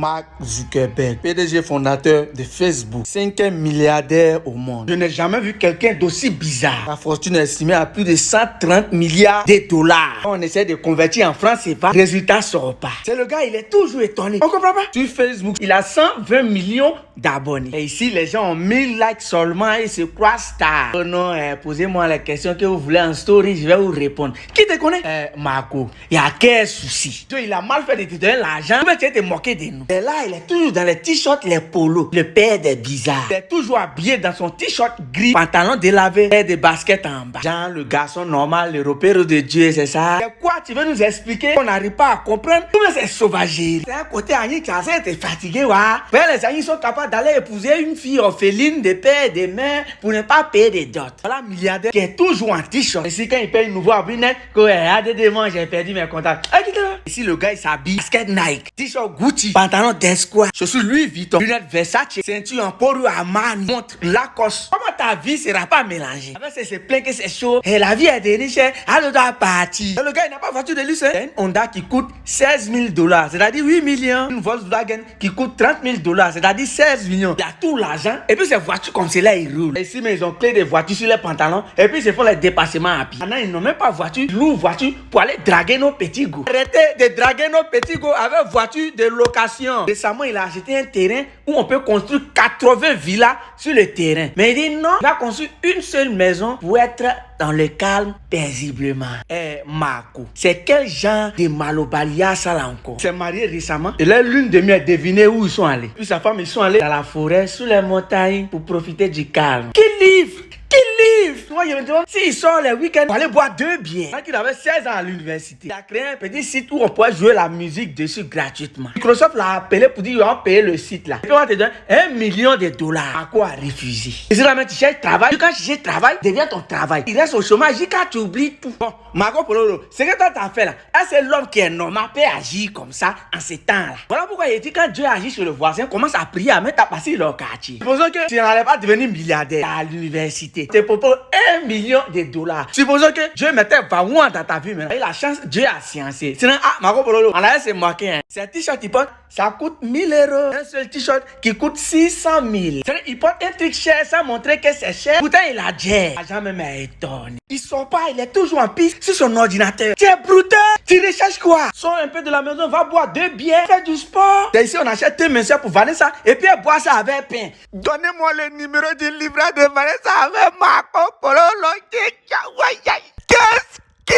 Mark Zuckerberg, PDG fondateur de Facebook, 5e milliardaire au monde. Je n'ai jamais vu quelqu'un d'aussi bizarre. Sa fortune est estimée à plus de 130 milliards de dollars. Quand on essaie de convertir en francs CFA, résultat sort pas. C'est le gars, il est toujours étonné. On comprend pas? Sur Facebook, il a 120 millions d'abonnés. Et ici, les gens ont 1000 likes seulement et se croient stars. Oh non, posez-moi la question que vous voulez en story, je vais vous répondre. Qui te connaît? Marco, il y a quel souci? Il a mal fait de te donner l'argent, mais tu vas te moquer de nous. Et là, il est toujours dans les t-shirts, les polos. Le père des bizarres. Il est toujours habillé dans son t-shirt gris, pantalon délavé et des baskets en bas. Genre le garçon normal, le repère de Dieu, c'est ça? C'est quoi tu veux nous expliquer? On n'arrive pas à comprendre. Tout c'est sauvagerie. C'est un côté Annie qui a été fatigué, wa. Les Annie sont capables d'aller épouser une fille orpheline de père et de mère pour ne pas payer des dots. Voilà, milliardaire qui est toujours en t-shirt. Ici, quand il paye une nouveau abonné, j'ai perdu mes contacts. Ici, le gars, il s'habille. Basket Nike, t-shirt Gucci, pantalon d'escouade, chaussures Louis Vuitton, lunettes Versace, ceinture en poro Armani, montre Lacoste. Comment ta vie sera pas mélangée? Avec c'est plein que c'est chaud. Et la vie est devenue chère. Elle doit partir. Et le gars, il n'a pas voiture de luxe. C'est une Honda qui coûte 16 000 $, c'est-à-dire 8 millions. Une Volkswagen qui coûte 30 000 $, c'est-à-dire 16 millions. Il y a tout l'argent. Et puis, ces voitures comme celle-là, ils roulent. Et ici, mais ils ont clé des voitures sur les pantalons. Et puis, ils se font les dépassements à pied. Maintenant, ils n'ont même pas voiture. Ils louent voiture pour aller draguer nos petits gars. Arrêtez de draguer nos petits gars avec voiture de location. Récemment, il a acheté un terrain où on peut construire 80 villas sur le terrain. Mais il dit non, il va construire une seule maison pour être dans le calme, paisiblement. Marco, c'est quel genre de malobalia ça là encore? Il s'est marié récemment. Et là, l'une de mes devinez où ils sont allés. Puis sa femme, ils sont allés dans la forêt, sous les montagnes, pour profiter du calme. Qui livre? Moi, je me demande s'il sort les week-ends pour aller boire 2 bières. Quand il avait 16 ans à l'université, il a créé un petit site où on pourrait jouer la musique dessus gratuitement. Microsoft l'a appelé pour dire on va payer le site là. Et puis on va te donner $1 million. À quoi refuser? Et c'est là même tu cherches travail. Quand tu cherches travail, devient ton travail. Il reste au chômage quand tu oublies tout. Bon, Marco Polo, c'est que toi t'as fait là. C'est l'homme qui est normal peut agir comme ça en ces temps-là. Voilà pourquoi il dit quand Dieu agit sur le voisin, commence à prier à mettre à passer leur quartier. Supposons que tu n'allais pas devenir milliardaire à l'université. Tu proposes $1 million. Supposons que Dieu mettait Vaouan dans ta vie maintenant. Et la chance, Dieu a sciencé. Sinon, Marco Polo, on a laissé marquer. Hein. C'est un t-shirt qui porte, ça coûte 1 000 €. Un seul t-shirt qui coûte 600 000. Il porte un truc cher sans montrer que c'est cher. Pourtant, il a déjà. L'argent même est étonné. Il sort pas, il est toujours en piste sur son ordinateur. Tu es brutal. Tu recherches quoi? Sors un peu de la maison, va boire 2 bières, fais du sport. Et ici, on achète 2 messieurs pour Vanessa et puis elle boit ça avec pain. Donnez-moi le numéro du livret de Vanessa avec Marco Polo. Qu'est-ce qui...